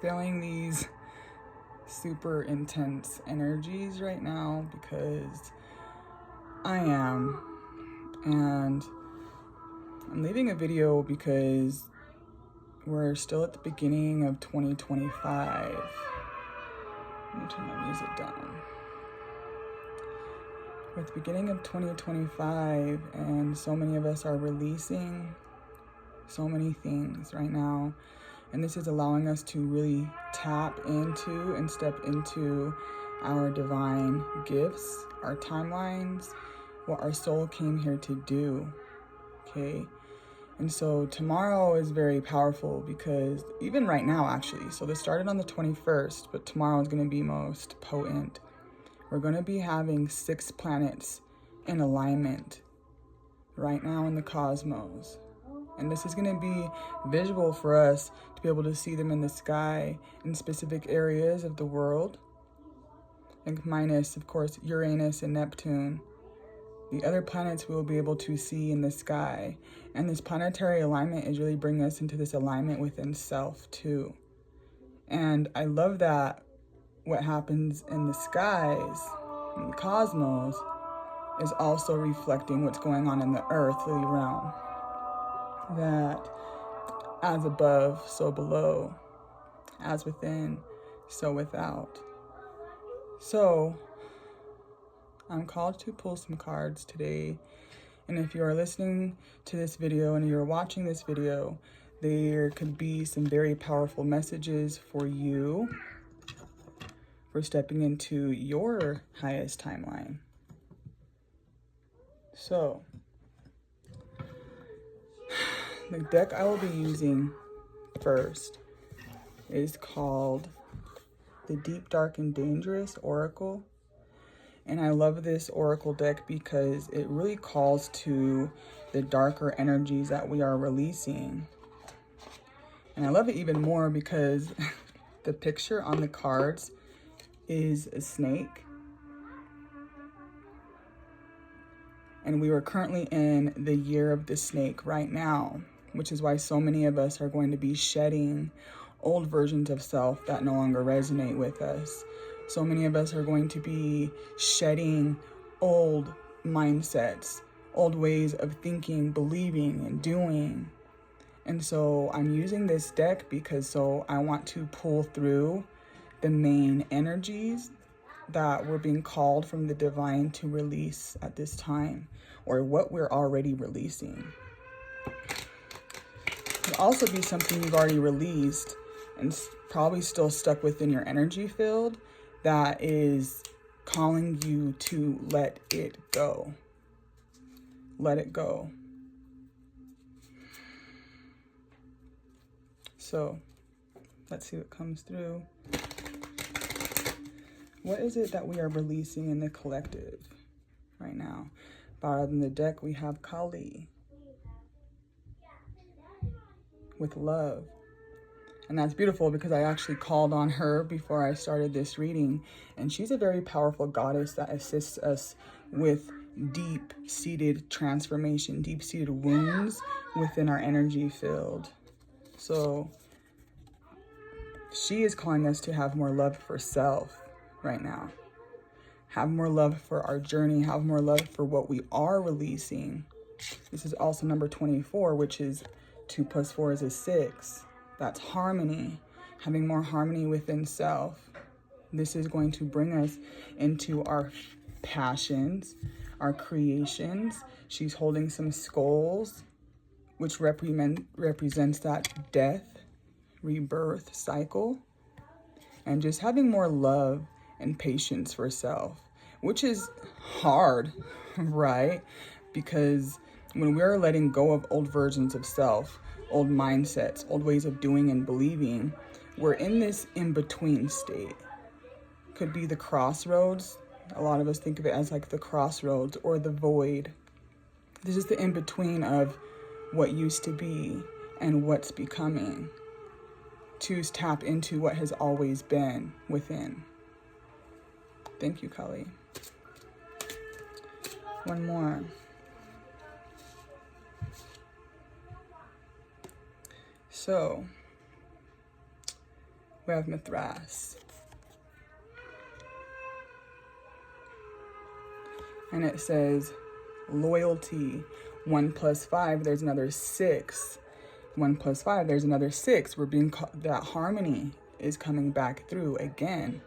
feeling these super intense energies right now? Because I am. And I'm leaving a video because we're still at the beginning of 2025. Let me turn my music down. We're at the beginning of 2025, and so many of us are releasing so many things right now. And this is allowing us to really tap into and step into our divine gifts, our timelines, what our soul came here to do, okay? And so tomorrow is very powerful because even right now, actually, so this started on the 21st, but tomorrow is going to be most potent. We're going to be having 6 planets in alignment right now in the cosmos. And this is going to be visual for us to be able to see them in the sky in specific areas of the world. And minus, of course, Uranus and Neptune. The other planets we will be able to see in the sky. And this planetary alignment is really bringing us into this alignment within self too. And I love that what happens in the skies, in the cosmos, is also reflecting what's going on in the earthly realm. That as above, so below, as within, so without. So I'm called to pull some cards today. And if you are listening to this video and you're watching this video, there could be some very powerful messages for you for stepping into your highest timeline. So the deck I will be using first is called the Deep, Dark, and Dangerous Oracle. And I love this oracle deck because it really calls to the darker energies that we are releasing. And I love it even more because the picture on the cards is a snake. And we are currently in the year of the snake right now, which is why so many of us are going to be shedding old versions of self that no longer resonate with us. So many of us are going to be shedding old mindsets, old ways of thinking, believing, and doing. And so I'm using this deck because I want to pull through the main energies that we're being called from the divine to release at this time, or what we're already releasing. It could also be something you've already released and probably still stuck within your energy field that is calling you to let it go. Let it go. So let's see what comes through. What is it that we are releasing in the collective right now? Bottom of the deck, we have Kali with love. And that's beautiful because I actually called on her before I started this reading. And she's a very powerful goddess that assists us with deep-seated transformation, deep-seated wounds within our energy field. So she is calling us to have more love for self right now. Have more love for our journey, have more love for what we are releasing. This is also number 24, which is 2 + 4 is 6. That's harmony, having more harmony within self. This is going to bring us into our passions, our creations. She's holding some skulls, which represents that death, rebirth cycle, and just having more love and patience for self, which is hard, right? Because when we're letting go of old versions of self, old mindsets, old ways of doing and believing, we're in this in-between state. Could be the crossroads. A lot of us think of it as like the crossroads or the void. This is the in-between of what used to be and what's becoming. To tap into what has always been within. Thank you, Kali. One more. So We have Mithras. And it says loyalty. 1 + 5, there's another 6. 1 + 5, there's another 6. We're being that harmony is coming back through again.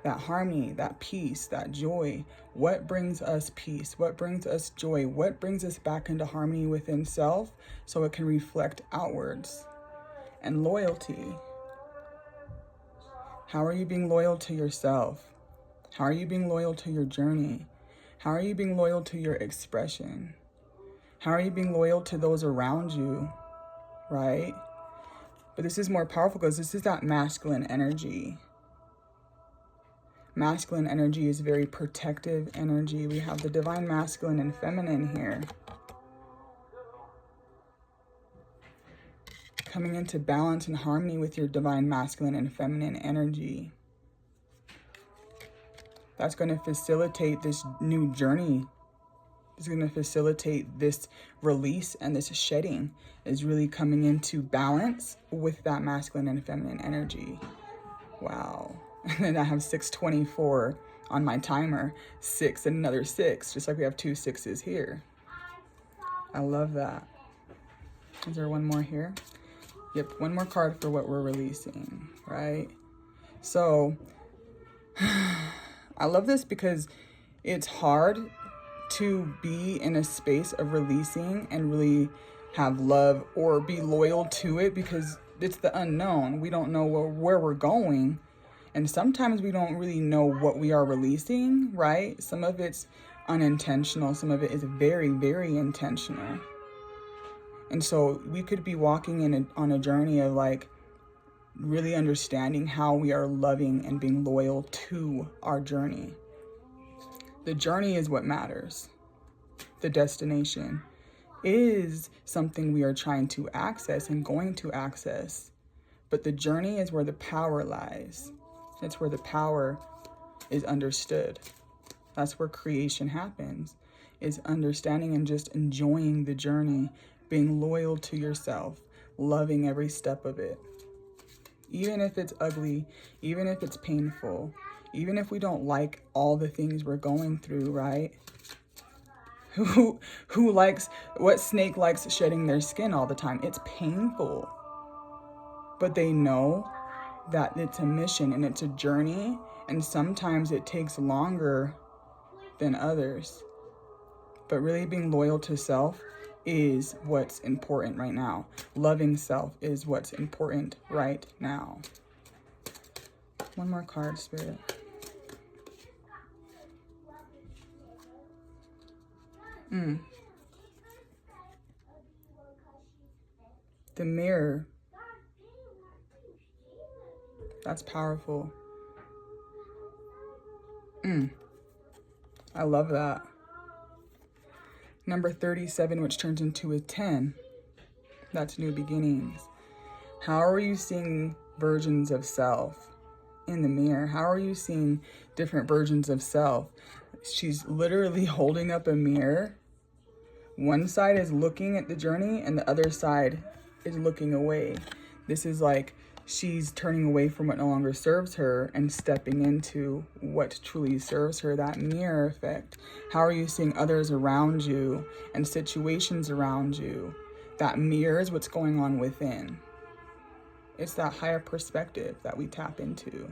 That harmony, that peace, that joy. What brings us peace? What brings us joy? What brings us back into harmony within self so it can reflect outwards? And loyalty. How are you being loyal to yourself? How are you being loyal to your journey? How are you being loyal to your expression? How are you being loyal to those around you, right? But this is more powerful because this is that masculine energy. Masculine energy is very protective energy. We have the divine masculine and feminine here. Coming into balance and harmony with your divine masculine and feminine energy. That's going to facilitate this new journey. It's going to facilitate this release, and this shedding is really coming into balance with that masculine and feminine energy. Wow. And then I have 624 on my timer, 6 and another 6, just like we have 2 6s here. I love that. Is there one more here? Yep, one more card for what we're releasing, right? So I love this because it's hard to be in a space of releasing and really have love or be loyal to it because it's the unknown. We don't know where we're going. And sometimes we don't really know what we are releasing, right? Some of it's unintentional. Some of it is very, very intentional. And so we could be walking on a journey of like really understanding how we are loving and being loyal to our journey. The journey is what matters. The destination is something we are trying to access and going to access. But the journey is where the power lies. It's where the power is understood. That's where creation happens, is understanding and just enjoying the journey, being loyal to yourself, loving every step of it. Even if it's ugly, even if it's painful, even if we don't like all the things we're going through, right? Who likes, what snake likes shedding their skin all the time? It's painful. But they know that it's a mission and it's a journey, and sometimes it takes longer than others. But really being loyal to self is what's important right now. Loving self is what's important right now. One more card, Spirit. The mirror. That's powerful. I love that. Number 37, which turns into a 10. That's new beginnings. How are you seeing versions of self in the mirror? How are you seeing different versions of self? She's literally holding up a mirror. One side is looking at the journey and the other side is looking away. This is like she's turning away from what no longer serves her and stepping into what truly serves her, that mirror effect. How are you seeing others around you and situations around you? That mirrors what's going on within. It's that higher perspective that we tap into.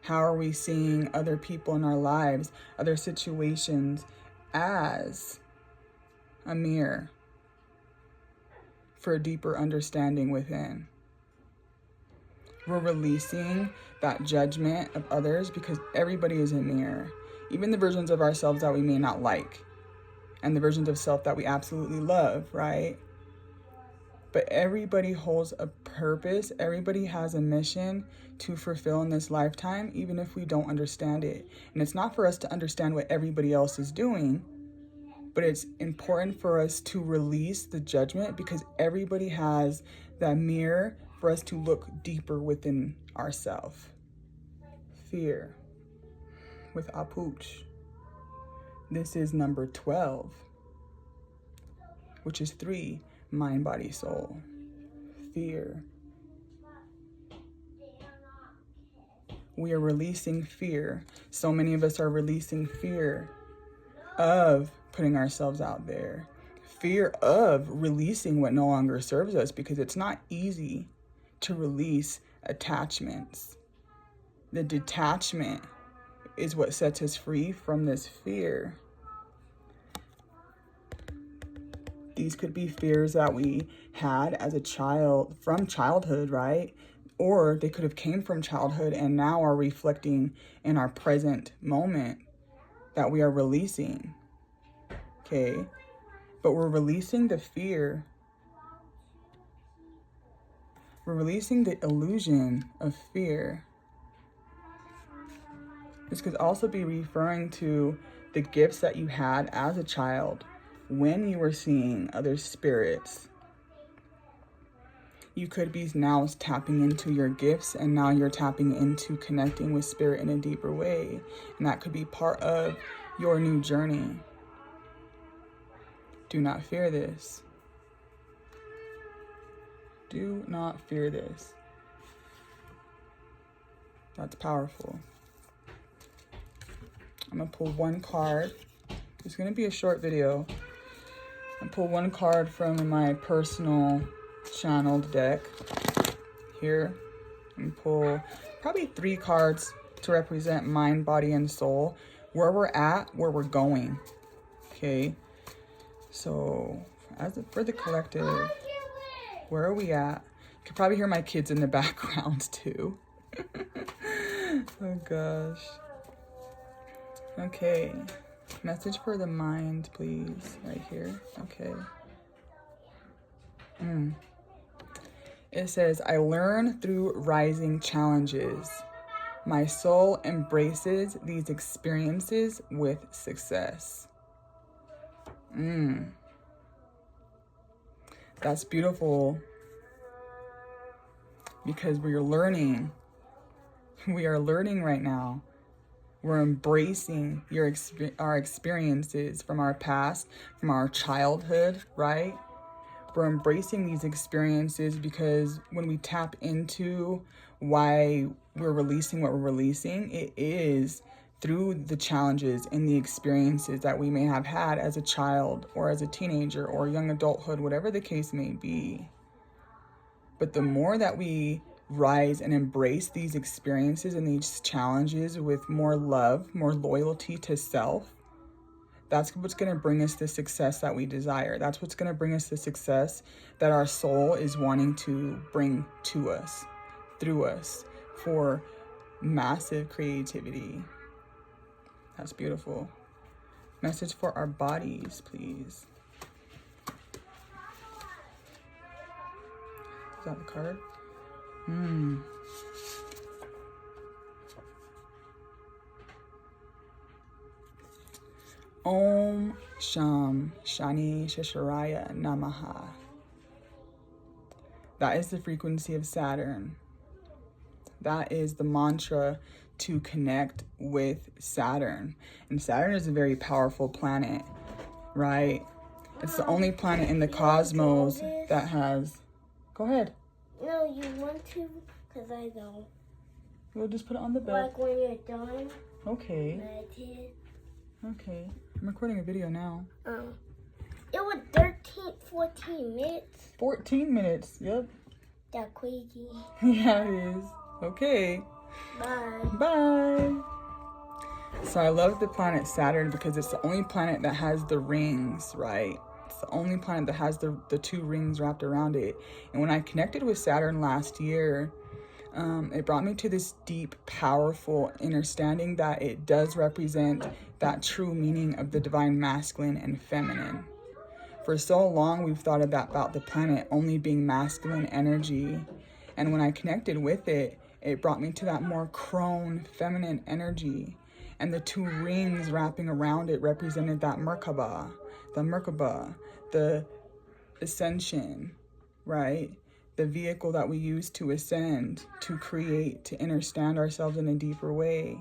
How are we seeing other people in our lives, other situations as a mirror for a deeper understanding within? We're releasing that judgment of others because everybody is a mirror. Even the versions of ourselves that we may not like and the versions of self that we absolutely love, right? But everybody holds a purpose. Everybody has a mission to fulfill in this lifetime, even if we don't understand it. And it's not for us to understand what everybody else is doing, but it's important for us to release the judgment because everybody has that mirror for us to look deeper within ourselves. Fear with Apuch. This is number 12, which is 3, mind, body, soul. Fear. we are releasing fear. So many of us are releasing fear of putting ourselves out there, fear of releasing what no longer serves us, because it's not easy to release attachments. The detachment is what sets us free from this fear. These could be fears that we had as a child, from childhood, right? Or they could have came from childhood and now are reflecting in our present moment that we are releasing. Okay? But we're releasing the fear. We're releasing the illusion of fear. This could also be referring to the gifts that you had as a child when you were seeing other spirits. You could be now tapping into your gifts, and now you're tapping into connecting with spirit in a deeper way. And that could be part of your new journey. Do not fear this. Do not fear this. That's powerful. I'm going to pull one card. It's going to be a short video. I pull one card from my personal channeled deck here, and pull probably 3 cards to represent mind, body, and soul, where we're at, where we're going. Okay, so for the collective, where are we at? You can probably hear my kids in the background too. Oh gosh. Okay, message for the mind, please, right here. Okay. It says, I learn through rising challenges. My soul embraces these experiences with success. That's beautiful, because we are learning. We are learning right now. We're embracing our experiences from our past, from our childhood, right? We're embracing these experiences because when we tap into why we're releasing what we're releasing, it is through the challenges and the experiences that we may have had as a child or as a teenager or young adulthood, whatever the case may be. But the more that we rise and embrace these experiences and these challenges with more love, more loyalty to self, that's what's going to bring us the success that we desire. That's what's going to bring us the success that our soul is wanting to bring to us, through us, for massive creativity. That's beautiful. Message for our bodies, please. Is that the card? Om Sham Shani Shasharaya Namaha. That is the frequency of Saturn. That is the mantra to connect with Saturn. And Saturn is a very powerful planet, right? It's the only planet in the cosmos that has... Go ahead. No, you want to? Because I don't. We'll just put it on the bed. Like when you're done. Okay. Meditate. Okay. I'm recording a video now. It was 14 minutes. 14 minutes, yep. That crazy. Yeah, it is. Okay. Bye. Bye. So I love the planet Saturn because it's the only planet that has the rings, right? It's the only planet that has the 2 rings wrapped around it. And when I connected with Saturn last year, it brought me to this deep, powerful understanding that it does represent that true meaning of the divine masculine and feminine. For so long, we've thought about the planet only being masculine energy. And when I connected with it, it brought me to that more crone, feminine energy. And the 2 rings wrapping around it represented that Merkaba, the ascension, right? The vehicle that we use to ascend, to create, to understand ourselves in a deeper way.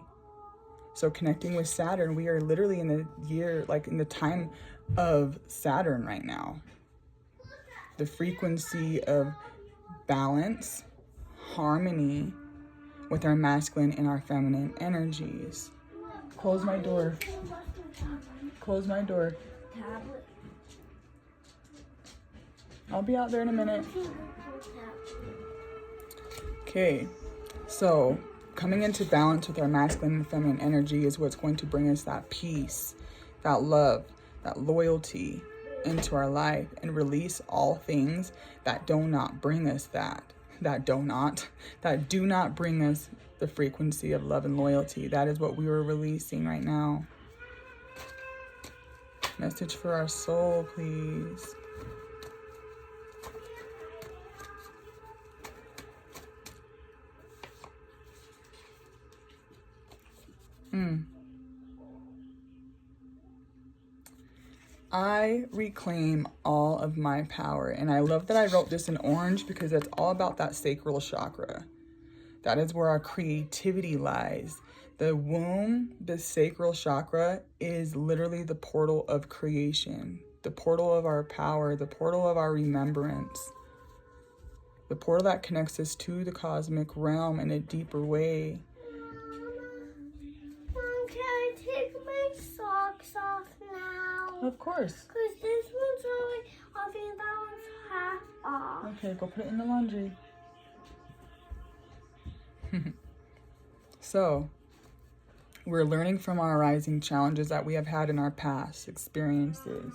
So connecting with Saturn, we are literally in the year, like in the time of Saturn right now. The frequency of balance, harmony, with our masculine and our feminine energies. Close my door. Close my door. Tablet. I'll be out there in a minute. Okay, so coming into balance with our masculine and feminine energy is what's going to bring us that peace, that love, that loyalty into our life, and release all things that do not bring us that do not bring us the frequency of love and loyalty. That is what we are releasing right now. Message for our soul, please. I reclaim all of my power. And I love that I wrote this in orange because it's all about that sacral chakra. That is where our creativity lies. The womb, the sacral chakra, is literally the portal of creation, the portal of our power, the portal of our remembrance, the portal that connects us to the cosmic realm in a deeper way. Mom, can I take my socks off now? Of course. Because this one's already off and that one's half off. Okay, go put it in the laundry. So, we're learning from our arising challenges that we have had in our past experiences.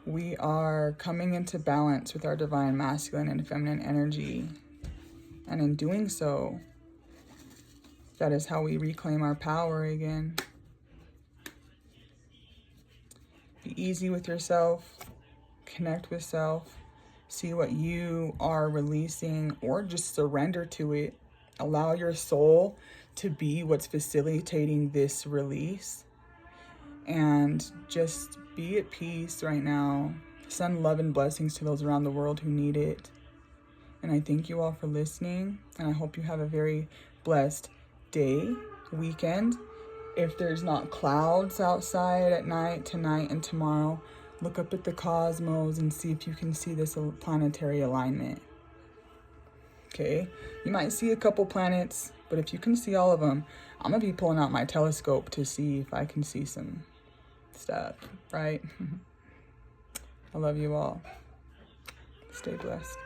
We are coming into balance with our divine masculine and feminine energy. And in doing so, that is how we reclaim our power again. Be easy with yourself. Connect with self. See what you are releasing, or just surrender to it. Allow your soul to be what's facilitating this release. And just be at peace right now. Send love and blessings to those around the world who need it. And I thank you all for listening. And I hope you have a very blessed day, weekend. If there's not clouds outside at night, tonight, and tomorrow, look up at the cosmos and see if you can see this planetary alignment. Okay? You might see a couple planets, but if you can see all of them, I'm going to be pulling out my telescope to see if I can see some stuff, right? I love you all. Stay blessed.